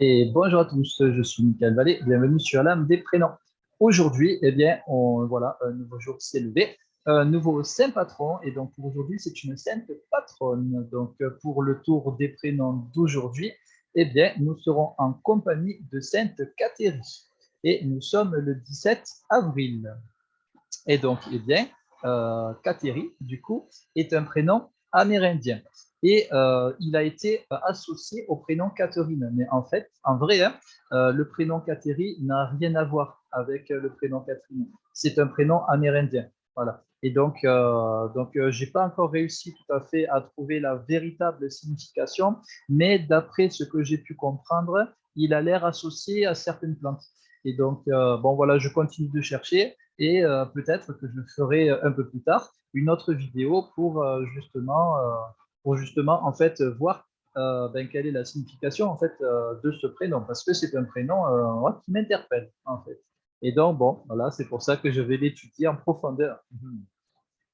Et bonjour à tous, je suis Michael Vallée, bienvenue sur l'âme des prénoms. Aujourd'hui, eh bien, voilà, un nouveau jour s'est levé, un nouveau saint patron, et donc pour aujourd'hui, c'est une sainte patronne. Donc pour le tour des prénoms d'aujourd'hui, eh bien, nous serons en compagnie de sainte Cathérie, et nous sommes le 17 avril. Et donc, eh bien, Kateri, du coup, est un prénom amérindien. Et il a été associé au prénom Catherine. Mais en fait, en vrai, hein, le prénom Kateri n'a rien à voir avec le prénom Catherine. C'est un prénom amérindien. Voilà. Et donc, j'ai pas encore réussi tout à fait à trouver la véritable signification, mais d'après ce que j'ai pu comprendre, il a l'air associé à certaines plantes. Et donc, bon, voilà, je continue de chercher et peut-être que je ferai un peu plus tard une autre vidéo pour justement en fait voir ben, quelle est la signification en fait de ce prénom parce que c'est un prénom ouais, qui m'interpelle en fait. Et donc bon, voilà, c'est pour ça que je vais l'étudier en profondeur.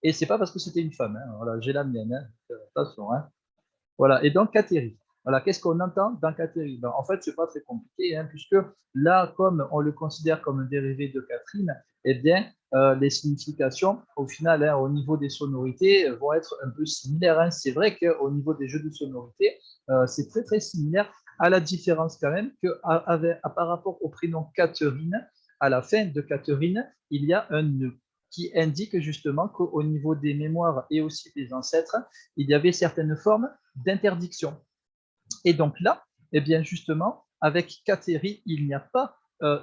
Et c'est pas parce que c'était une femme, hein, voilà, j'ai la mienne, hein, attention, hein. Voilà, et donc Kateri. Voilà, qu'est-ce qu'on entend dans Kateri? Ben, en fait, ce n'est pas très compliqué, hein, puisque là, comme on le considère comme un dérivé de Catherine, eh bien, les significations, au final, hein, au niveau des sonorités, vont être un peu similaires, hein. C'est vrai qu'au niveau des jeux de sonorités, c'est très, très similaire, à la différence quand même que par rapport au prénom Catherine, à la fin de Catherine, il y a un nœud qui indique justement qu'au niveau des mémoires et aussi des ancêtres, il y avait certaines formes d'interdiction. Et donc là, eh bien justement, avec Kateri, il n'y a pas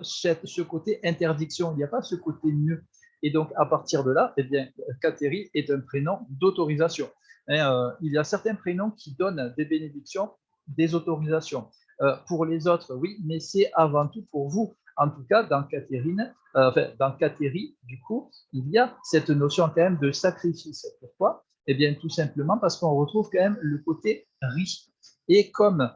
ce côté interdiction, il n'y a pas ce côté nœud. Et donc, à partir de là, eh bien, Kateri est un prénom d'autorisation. Il y a certains prénoms qui donnent des bénédictions, des autorisations. Pour les autres, oui, mais c'est avant tout pour vous. En tout cas, dans Catherine, dans Kateri, du coup, il y a cette notion quand même de sacrifice. Pourquoi? Eh bien, tout simplement parce qu'on retrouve quand même le côté riche. Et comme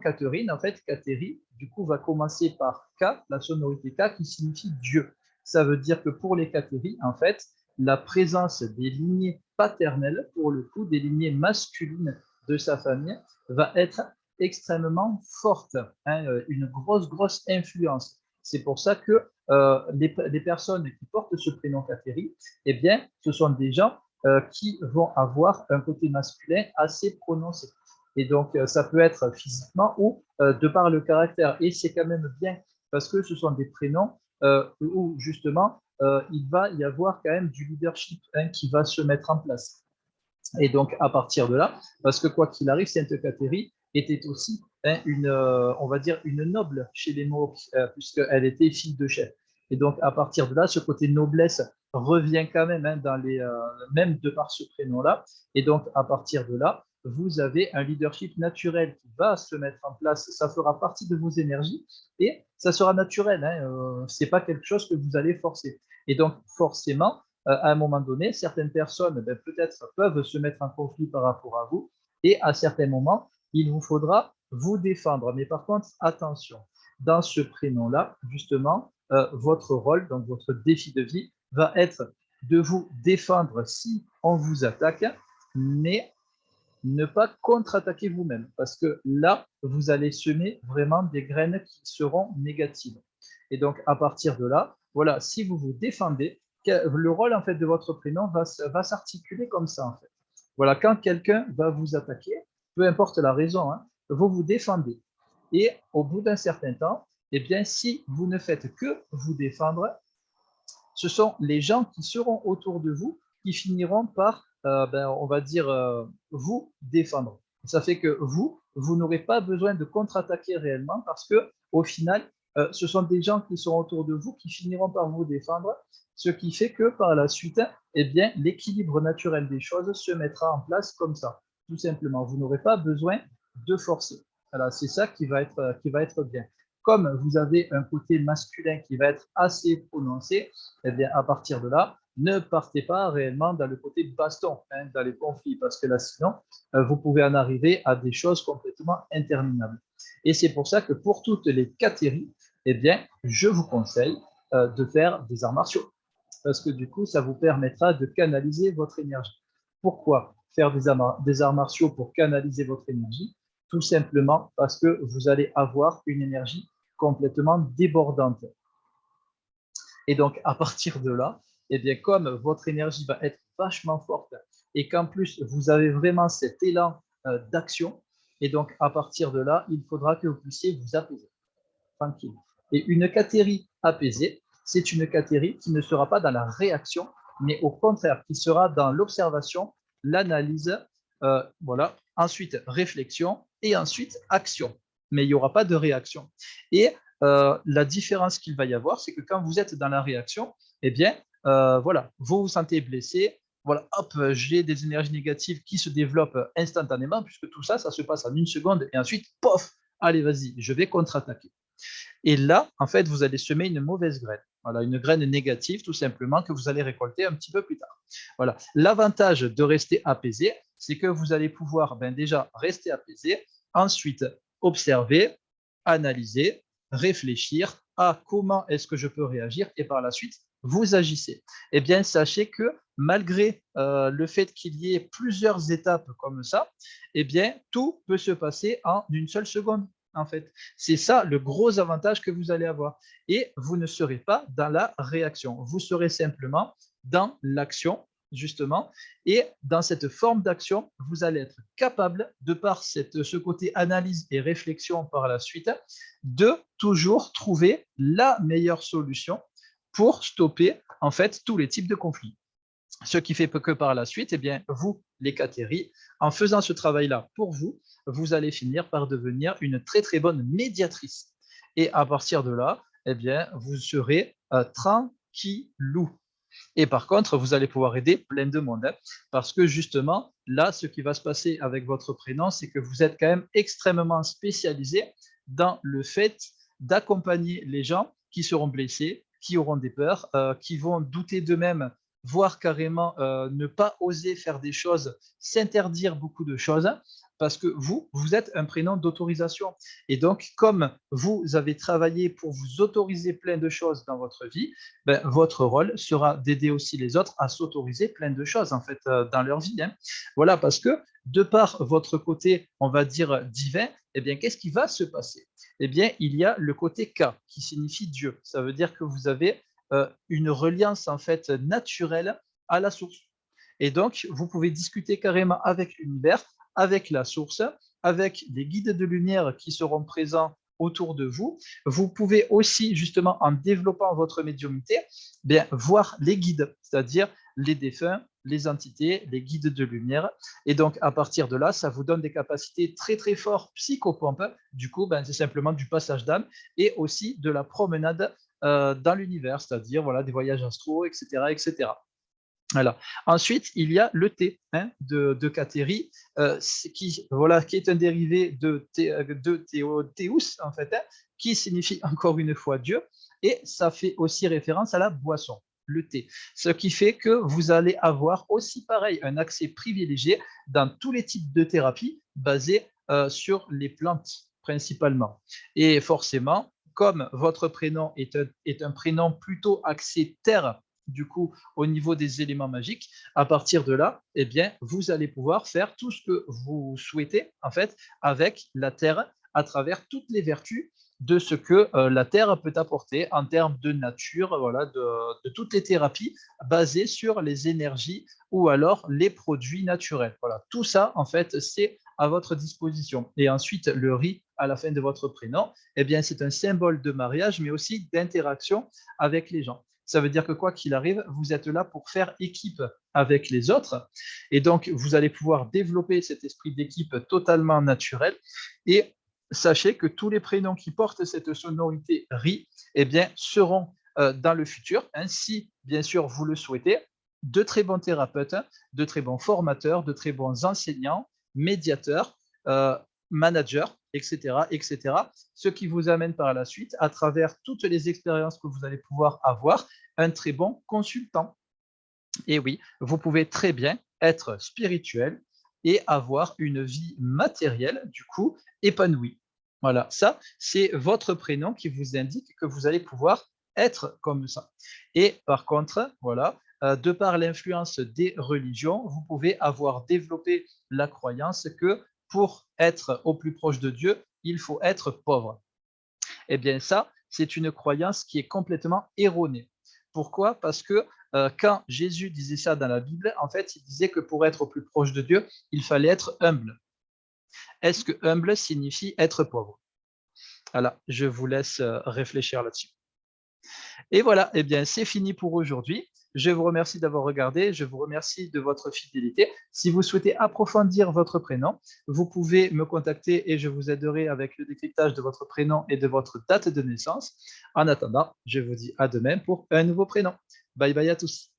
Catherine, en fait, Catherine, du coup, va commencer par K, la sonorité K, qui signifie Dieu. Ça veut dire que pour les Catherines, en fait, la présence des lignées paternelles, pour le coup, des lignées masculines de sa famille, va être extrêmement forte, hein, une grosse, grosse influence. C'est pour ça que les personnes qui portent ce prénom Catherine, eh bien, ce sont des gens qui vont avoir un côté masculin assez prononcé. Et donc, ça peut être physiquement ou de par le caractère. Et c'est quand même bien parce que ce sont des prénoms où justement, il va y avoir quand même du leadership hein, qui va se mettre en place. Et donc, à partir de là, parce que quoi qu'il arrive, Sainte Catherine était aussi hein, on va dire, une noble chez les Maures, puisqu'elle était fille de chef. Et donc, à partir de là, ce côté noblesse revient quand même, hein, même de par ce prénom-là. Et donc, à partir de là, vous avez un leadership naturel qui va se mettre en place. Ça fera partie de vos énergies et ça sera naturel. Hein, ce n'est pas quelque chose que vous allez forcer. Et donc, forcément, à un moment donné, certaines personnes ben, peut-être peuvent se mettre en conflit par rapport à vous et à certains moments, il vous faudra vous défendre. Mais par contre, attention, dans ce prénom-là, justement, votre rôle, donc votre défi de vie, va être de vous défendre si on vous attaque, mais ne pas contre-attaquer vous-même, parce que là, vous allez semer vraiment des graines qui seront négatives. Et donc, à partir de là, voilà, si vous vous défendez, le rôle en fait de votre prénom va s'articuler comme ça en fait. Voilà, quand quelqu'un va vous attaquer, peu importe la raison, hein, vous vous défendez. Et au bout d'un certain temps, eh bien, si vous ne faites que vous défendre, ce sont les gens qui seront autour de vous qui finiront par, ben, on va dire, vous défendre. Ça fait que vous n'aurez pas besoin de contre-attaquer réellement parce que au final, ce sont des gens qui sont autour de vous qui finiront par vous défendre, ce qui fait que par la suite, eh bien, l'équilibre naturel des choses se mettra en place comme ça, tout simplement. Vous n'aurez pas besoin de forcer. Voilà, c'est ça qui va être bien. Comme vous avez un côté masculin qui va être assez prononcé, eh bien, à partir de là, ne partez pas réellement dans le côté baston, hein, dans les conflits, parce que là, sinon, vous pouvez en arriver à des choses complètement interminables. Et c'est pour ça que pour toutes les catégories, eh bien, je vous conseille de faire des arts martiaux, parce que du coup, ça vous permettra de canaliser votre énergie. Pourquoi faire des arts martiaux pour canaliser votre énergie? tout simplement parce que vous allez avoir une énergie complètement débordante. Et donc, à partir de là, eh bien, comme votre énergie va être vachement forte et qu'en plus, vous avez vraiment cet élan d'action, et donc, à partir de là, il faudra que vous puissiez vous apaiser, tranquille. Et une catérie apaisée, c'est une catérie qui ne sera pas dans la réaction, mais au contraire, qui sera dans l'observation, l'analyse, voilà, ensuite réflexion et ensuite action. Mais il n'y aura pas de réaction. Et la différence qu'il va y avoir, c'est que quand vous êtes dans la réaction, eh bien, voilà, vous vous sentez blessé, voilà, hop, j'ai des énergies négatives qui se développent instantanément, puisque tout ça, ça se passe en une seconde, et ensuite, pof, allez, vas-y, je vais contre-attaquer. Et là, en fait, vous allez semer une mauvaise graine. Voilà, une graine négative, tout simplement, que vous allez récolter un petit peu plus tard. Voilà. L'avantage de rester apaisé, c'est que vous allez pouvoir déjà rester apaisé, ensuite observer, analyser, réfléchir à comment est-ce que je peux réagir et par la suite, vous agissez. Eh bien, sachez que malgré le fait qu'il y ait plusieurs étapes comme ça, eh bien, tout peut se passer en une seule seconde en fait. C'est ça le gros avantage que vous allez avoir. Et vous ne serez pas dans la réaction. Vous serez simplement dans l'action, justement. Et dans cette forme d'action, vous allez être capable, de par ce côté analyse et réflexion par la suite, de toujours trouver la meilleure solution pour stopper en fait tous les types de conflits. Ce qui fait que par la suite, eh bien, vous, les catéries, en faisant ce travail-là pour vous, vous allez finir par devenir une très très bonne médiatrice. Et à partir de là, eh bien, vous serez tranquillou. Et par contre, vous allez pouvoir aider plein de monde. Hein, parce que justement, là, ce qui va se passer avec votre prénom, c'est que vous êtes quand même extrêmement spécialisé dans le fait d'accompagner les gens qui seront blessés, qui auront des peurs, qui vont douter d'eux-mêmes, voire carrément ne pas oser faire des choses, s'interdire beaucoup de choses, parce que vous êtes un prénom d'autorisation. Et donc, comme vous avez travaillé pour vous autoriser plein de choses dans votre vie, ben, votre rôle sera d'aider aussi les autres à s'autoriser plein de choses en fait dans leur vie. Hein. Voilà, parce que de par votre côté, on va dire divin, eh bien, qu'est-ce qui va se passer? Eh bien, il y a le côté K qui signifie Dieu. Ça veut dire que vous avez une reliance en fait naturelle à la source. Et donc, vous pouvez discuter carrément avec l'univers, avec la source, avec les guides de lumière qui seront présents autour de vous. Vous pouvez aussi, justement, en développant votre médiumnité, bien, voir les guides, c'est-à-dire les défunts, les entités, les guides de lumière. Et donc, à partir de là, ça vous donne des capacités très, très fortes psychopompes. Du coup, ben, c'est simplement du passage d'âme et aussi de la promenade dans l'univers, c'est-à-dire voilà, des voyages astraux, etc., etc. Voilà. Ensuite, il y a le thé hein, de Kateri, voilà, qui est un dérivé de Théos, en fait, hein, qui signifie encore une fois Dieu, et ça fait aussi référence à la boisson, le thé. Ce qui fait que vous allez avoir aussi pareil un accès privilégié dans tous les types de thérapies basées sur les plantes principalement. Et forcément, comme votre prénom est un prénom plutôt axé terre, du coup, au niveau des éléments magiques, à partir de là, eh bien, vous allez pouvoir faire tout ce que vous souhaitez, en fait, avec la Terre, à travers toutes les vertus de ce que la Terre peut apporter en termes de nature, voilà, de toutes les thérapies basées sur les énergies ou alors les produits naturels. Voilà, tout ça, en fait, c'est à votre disposition. Et ensuite, le riz à la fin de votre prénom, eh bien, c'est un symbole de mariage, mais aussi d'interaction avec les gens. Ça veut dire que quoi qu'il arrive, vous êtes là pour faire équipe avec les autres. Et donc, vous allez pouvoir développer cet esprit d'équipe totalement naturel. Et sachez que tous les prénoms qui portent cette sonorité RI eh bien, seront dans le futur, hein, si bien sûr vous le souhaitez, de très bons thérapeutes, de très bons formateurs, de très bons enseignants, médiateurs, managers, etc., etc. Ce qui vous amène par la suite, à travers toutes les expériences que vous allez pouvoir avoir, un très bon consultant. Et oui, vous pouvez très bien être spirituel et avoir une vie matérielle, du coup, épanouie. Voilà, ça, c'est votre prénom qui vous indique que vous allez pouvoir être comme ça. Et par contre, voilà, de par l'influence des religions, vous pouvez avoir développé la croyance que pour être au plus proche de Dieu, il faut être pauvre. Eh bien ça, c'est une croyance qui est complètement erronée. Pourquoi? Parce que quand Jésus disait ça dans la Bible, en fait, il disait que pour être au plus proche de Dieu, il fallait être humble. Est-ce que humble signifie être pauvre? Voilà, je vous laisse réfléchir là-dessus. Et voilà, eh bien, c'est fini pour aujourd'hui. Je vous remercie d'avoir regardé, je vous remercie de votre fidélité. Si vous souhaitez approfondir votre prénom, vous pouvez me contacter et je vous aiderai avec le décryptage de votre prénom et de votre date de naissance. En attendant, je vous dis à demain pour un nouveau prénom. Bye bye à tous.